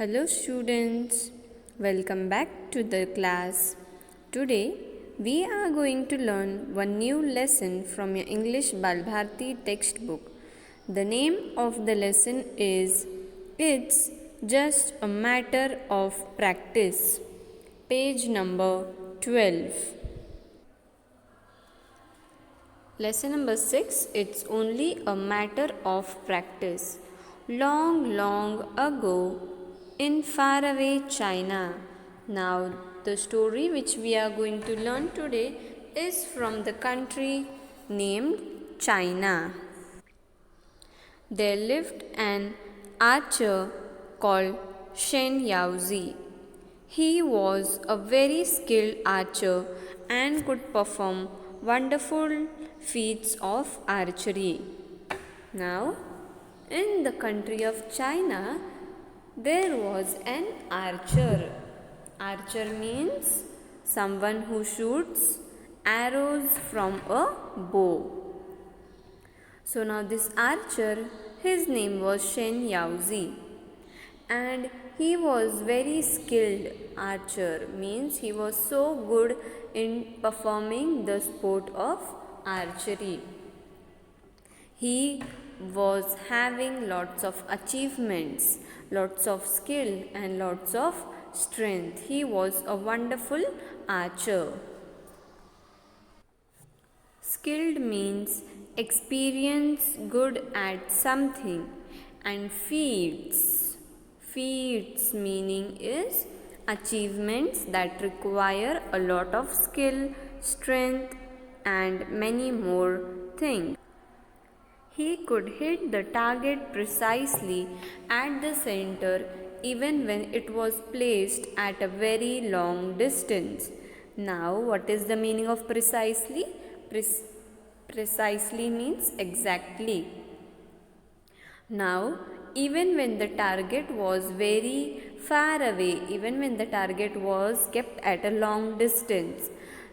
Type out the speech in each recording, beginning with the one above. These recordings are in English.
Hello students, welcome back to the class. Today we are going to learn one new lesson from your English Balbharti textbook. The name of the lesson is It's Just a Matter of Practice. Page number 12. Lesson number 6, It's Only a Matter of Practice. Long, long ago, in faraway China. Now, the story which we are going to learn today is from the country named China. There lived an archer called Shen Yaozi. He was a very skilled archer and could perform wonderful feats of archery. Now, in the country of China, there was an archer. Archer means someone who shoots arrows from a bow. So now this archer, his name was Shen Yaozi, and he was very skilled archer, means he was so good in performing the sport of archery. He was having lots of achievements, lots of skill and lots of strength. He was a wonderful archer. Skilled means experience, good at something, and feats meaning is achievements that require a lot of skill, strength and many more things. He could hit the target precisely at the center even when it was placed at a very long distance. Now, what is the meaning of precisely? Precisely means exactly. Now, even when the target was very far away, even when the target was kept at a long distance,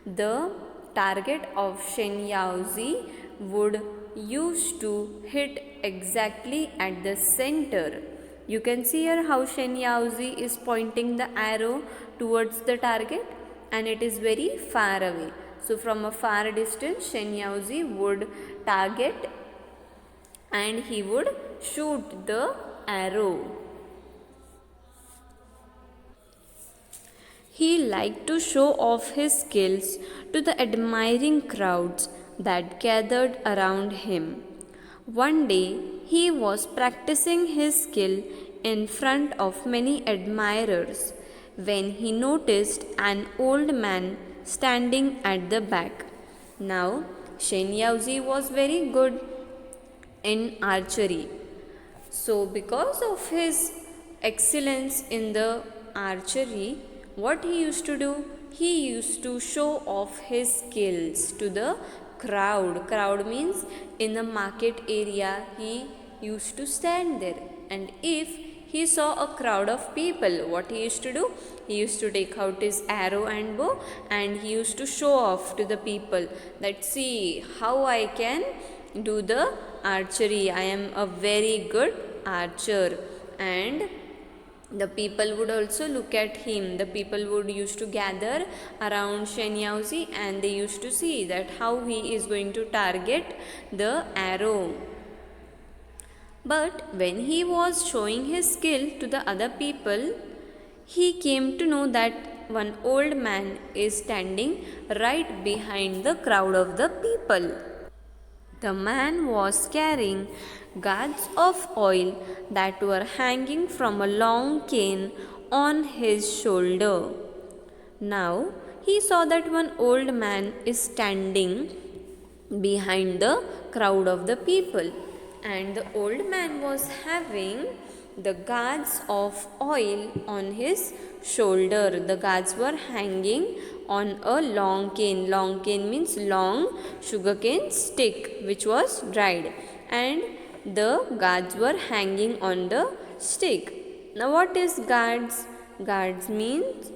the target of Shen Yaozi would used to hit exactly at the center. You can see here how Shen Yaozi is pointing the arrow towards the target and it is very far away. So from a far distance, Shen Yaozi would target and he would shoot the arrow. He liked to show off his skills to the admiring crowds that gathered around him. One day, he was practicing his skill in front of many admirers when he noticed an old man standing at the back. Now, Shen Yaozi was very good in archery. So, because of his excellence in the archery, what he used to do? He used to show off his skills to the crowd. Crowd means in the market area he used to stand there. And if he saw a crowd of people, what he used to do? He used to take out his arrow and bow and he used to show off to the people that see how I can do the archery. I am a very good archer. And the people would also look at him. The people would used to gather around Shen Yaozi and they used to see that how he is going to target the arrow. But when he was showing his skill to the other people, he came to know that one old man is standing right behind the crowd of the people. The man was carrying gourds of oil that were hanging from a long cane on his shoulder. Now he saw that one old man is standing behind the crowd of the people, and the old man was having the gourds of oil on his shoulder. The gourds were hanging on a long cane. Long cane means long sugarcane stick which was dried, and the gourds were hanging on the stick. Now what is gourds? Gourds means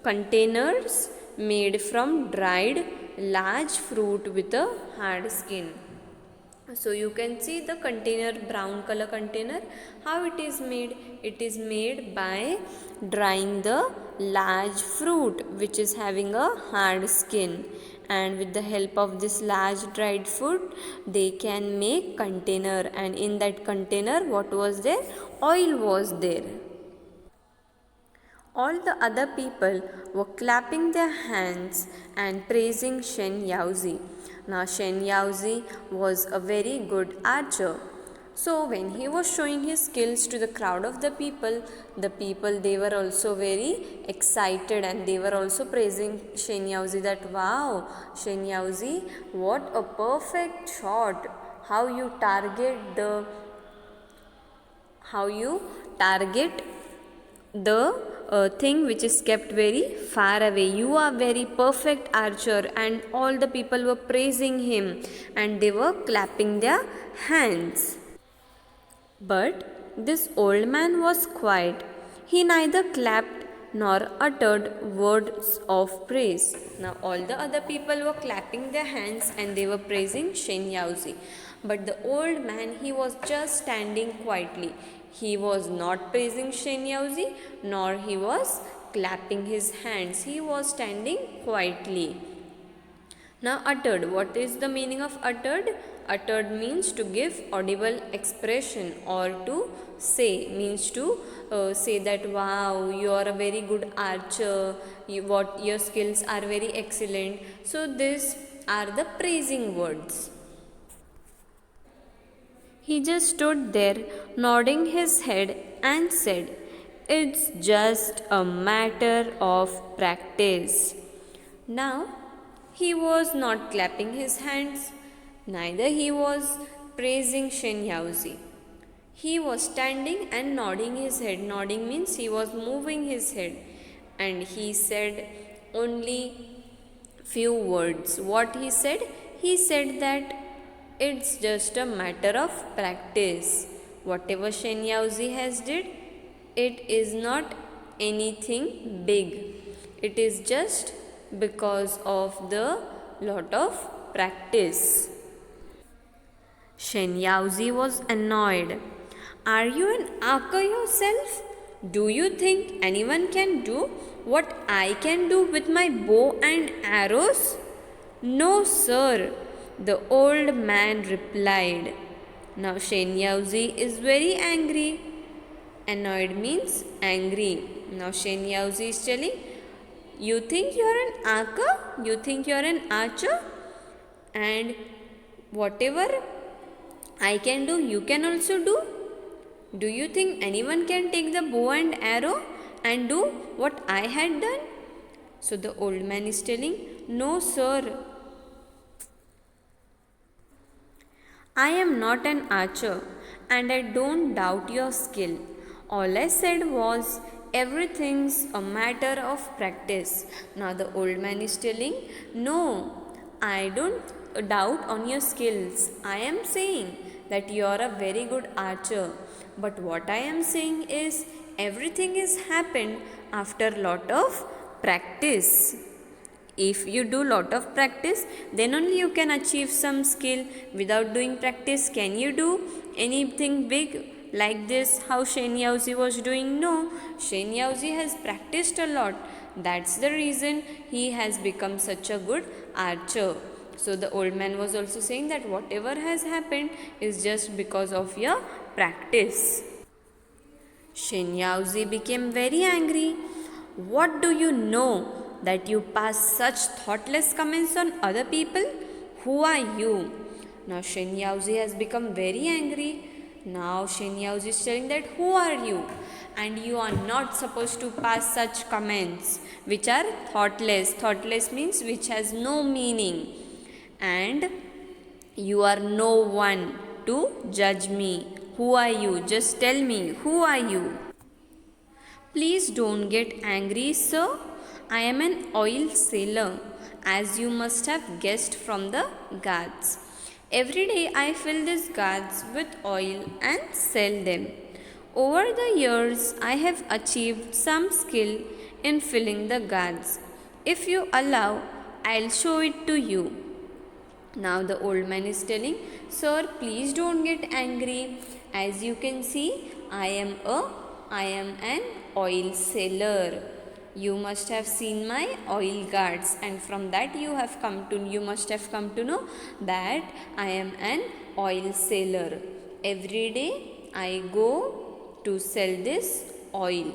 containers made from dried large fruit with a hard skin. So you can see the container, brown color container, how it is made. It is made by drying the large fruit which is having a hard skin, and with the help of this large dried fruit they can make container, and in that container what was there? Oil was there. All the other people were clapping their hands and praising Shen Yaozi. Now Shen Yaozi was a very good archer. So when he was showing his skills to the crowd of the people they were also very excited, and they were also praising Shen Yaozi that wow, Shen Yaozi, what a perfect shot. How you target the thing which is kept very far away. You are very perfect archer, and all the people were praising him and they were clapping their hands. But this old man was quiet. He neither clapped nor uttered words of praise. Now all the other people were clapping their hands and they were praising Shen Yaozi. But the old man, he was just standing quietly. He was not praising Shen Yaozi nor he was clapping his hands. He was standing quietly. Now uttered, what is the meaning of uttered? Uttered means to give audible expression, or to say means to say that wow, you are a very good archer, your skills are very excellent. So these are the praising words. He just stood there nodding his head and said, "It's just a matter of practice." Now he was not clapping his hands, neither he was praising Shen Yaozi. He was standing and nodding his head. Nodding means he was moving his head, and he said only few words. What he said? He said that it's just a matter of practice. Whatever Shen Yaozi has did, it is not anything big. It is just because of the lot of practice. Shen Yaozi was annoyed. Are you an archer yourself? Do you think anyone can do what I can do with my bow and arrows? No, sir, the old man replied. Now Shen Yaozi is very angry. Annoyed means angry. Now Shen Yaozi is telling, you think you are an archer? You think you are an archer? And whatever I can do, you can also do? Do you think anyone can take the bow and arrow and do what I had done? So the old man is telling, no, sir. I am not an archer and I don't doubt your skill. All I said was, everything's a matter of practice. Now the old man is telling, no, I don't doubt on your skills. I am saying that you are a very good archer. But what I am saying is, everything is happened after lot of practice. If you do lot of practice, then only you can achieve some skill. Without doing practice, can you do anything big like this? How Shen Yaozi was doing? No, Shen Yaozi has practiced a lot. That's the reason he has become such a good archer. So the old man was also saying that whatever has happened is just because of your practice. Shen Yaozi became very angry. What do you know that you pass such thoughtless comments on other people? Who are you? Now Shen Yaozi has become very angry. Now Shen Yaozi is telling that who are you? And you are not supposed to pass such comments which are thoughtless. Thoughtless means which has no meaning. And you are no one to judge me. Who are you? Just tell me, who are you? Please don't get angry, sir. I am an oil seller, as you must have guessed from the gourds. Every day I fill these gourds with oil and sell them. Over the years, I have achieved some skill in filling the gourds. If you allow, I'll show it to you. Now the old man is telling, "Sir, please don't get angry. As you can see, I am an oil seller. You must have seen my oil guards, and from that you must have come to know that I am an oil seller. Every day I go to sell this oil.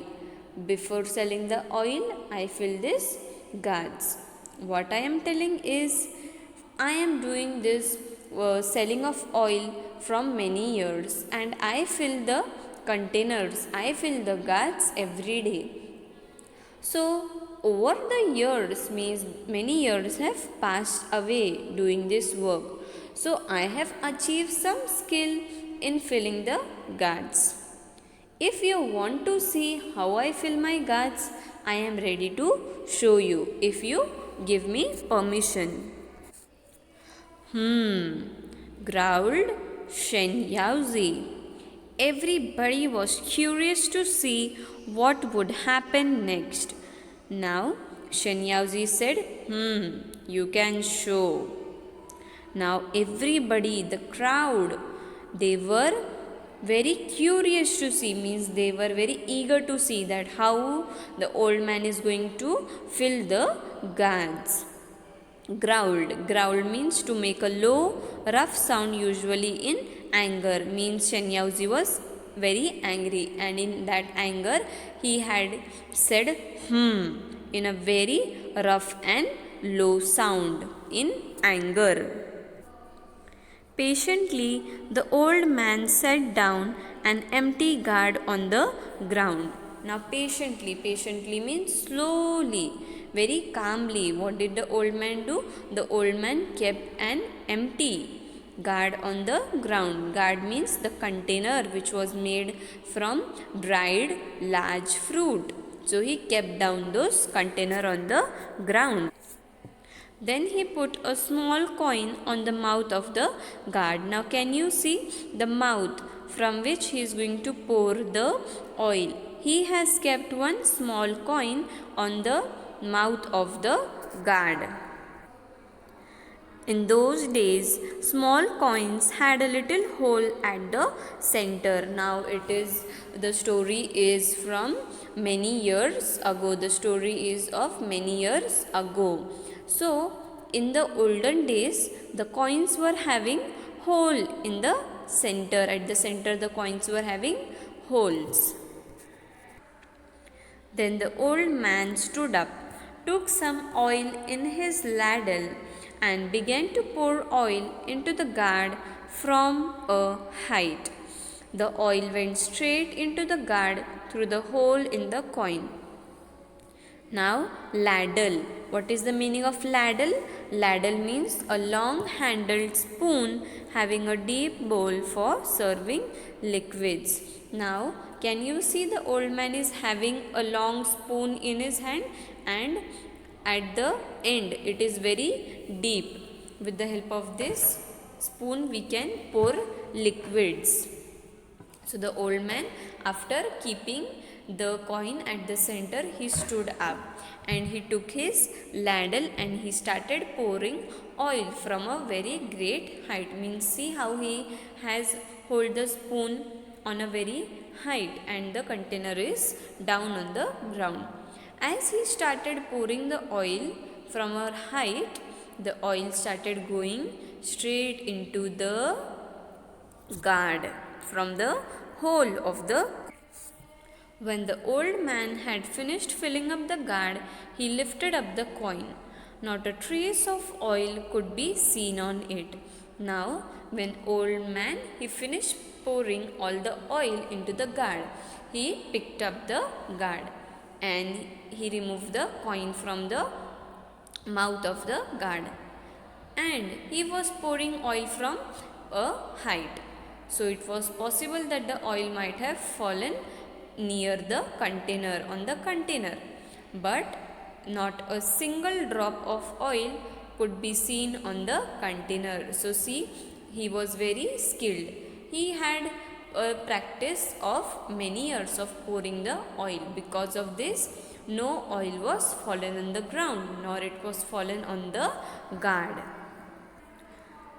Before selling the oil, I fill this guards. What I am telling is, I am doing this selling of oil from many years, and I fill the containers, I fill the guards every day. So, over the years, means many years have passed away doing this work. So, I have achieved some skill in filling the guards. If you want to see how I fill my guards, I am ready to show you if you give me permission." Growled Shen Yaozi. Everybody was curious to see what would happen next. Now Shen Yaozi said, you can show. Now everybody, the crowd, they were very curious to see, means they were very eager to see that how the old man is going to fill the guards. Growled means to make a low, rough sound, usually in anger. Means Shen Yaozi was very angry, and in that anger he had said in a very rough and low sound in anger. Patiently, the old man set down an empty guard on the ground. Now, patiently means slowly, very calmly. What did the old man do? The old man kept an empty guard on the ground. Guard means the container which was made from dried large fruit. So, he kept down those container on the ground. Then he put a small coin on the mouth of the guard. Now can you see the mouth from which he is going to pour the oil? He has kept one small coin on the mouth of the guard. In those days, small coins had a little hole at the center. Now the story is from many years ago. The story is of many years ago. So, in the olden days, the coins were having hole in the center. At the center, the coins were having holes. Then the old man stood up, took some oil in his ladle, and began to pour oil into the guard from a height. The oil went straight into the guard through the hole in the coin. Now, ladle. What is the meaning of ladle? Ladle means a long handled spoon having a deep bowl for serving liquids. Now, can you see the old man is having a long spoon in his hand, and at the end it is very deep. With the help of this spoon we can pour liquids. So the old man, after keeping the coin at the center, he stood up and he took his ladle and he started pouring oil from a very great height. Means see how he has hold the spoon on a very height and the container is down on the ground. As he started pouring the oil from a height, the oil started going straight into the guard from the hole of the. When the old man had finished filling up the guard, he lifted up the coin. Not a trace of oil could be seen on it. Now, when old man he finished pouring all the oil into the guard, he picked up the guard and he removed the coin from the mouth of the guard, and he was pouring oil from a height. So it was possible that the oil might have fallen near the container, on the container, but not a single drop of oil could be seen on the container. So see, he was very skilled. He had a practice of many years of pouring the oil. Because of this, no oil was fallen on the ground, nor it was fallen on the guard.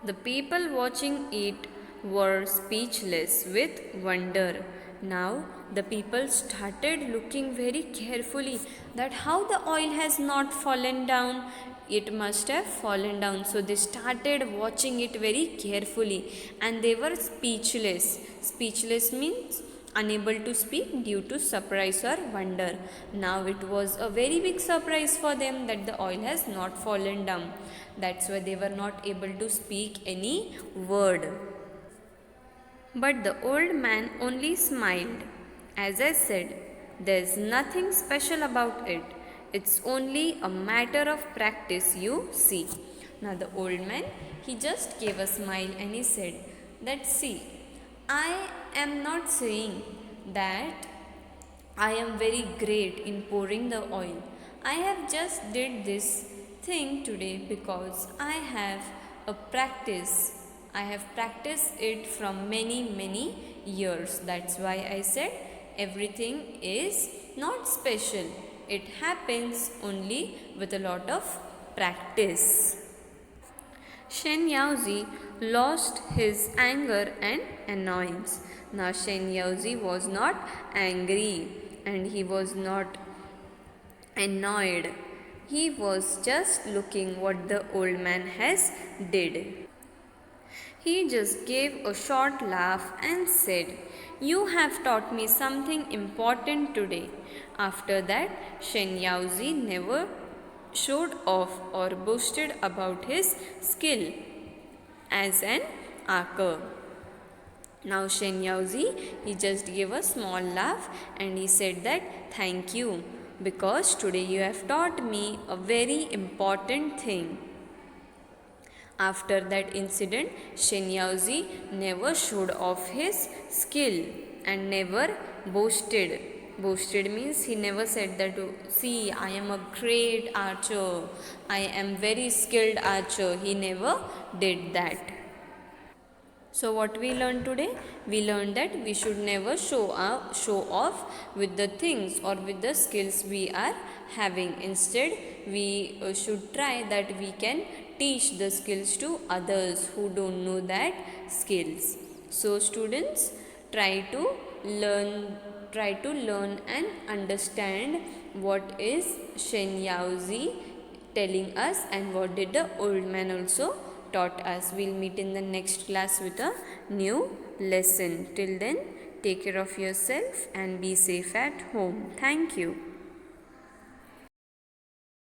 The people watching it were speechless with wonder. Now the people started looking very carefully that how the oil has not fallen down. It must have fallen down. So they started watching it very carefully and they were speechless. Speechless means unable to speak due to surprise or wonder. Now it was a very big surprise for them that the oil has not fallen down. That's why they were not able to speak any word. But the old man only smiled. As I said, there's nothing special about it. It's only a matter of practice, you see. Now the old man, he just gave a smile and he said that see, I am not saying that I am very great in pouring the oil. I have just did this thing today because I have a practice. I have practiced it from many years. That's why I said everything is not special. It happens only with a lot of practice. Shen Yaozi lost his anger and annoyance. Now Shen Yaozi was not angry and he was not annoyed. He was just looking what the old man has did. He just gave a short laugh and said, "You have taught me something important today." After that, Shen Yaozi never showed off or boasted about his skill as an archer. Now Shen Yaozi, he just gave a small laugh and he said that thank you because today you have taught me a very important thing. After that incident, Shen Yaozi never showed off his skill and never boasted. Boasted means he never said that, see, I am a great archer, I am very skilled archer. He never did that. So what we learned today? We learned that we should never show off with the things or with the skills we are having. Instead, we should try that we can teach the skills to others who don't know that skills. So students, try to learn and understand what is Shen Yaozi telling us and what did the old man also taught us. We'll meet in the next class with a new lesson. Till then, take care of yourself and be safe at home. Thank you.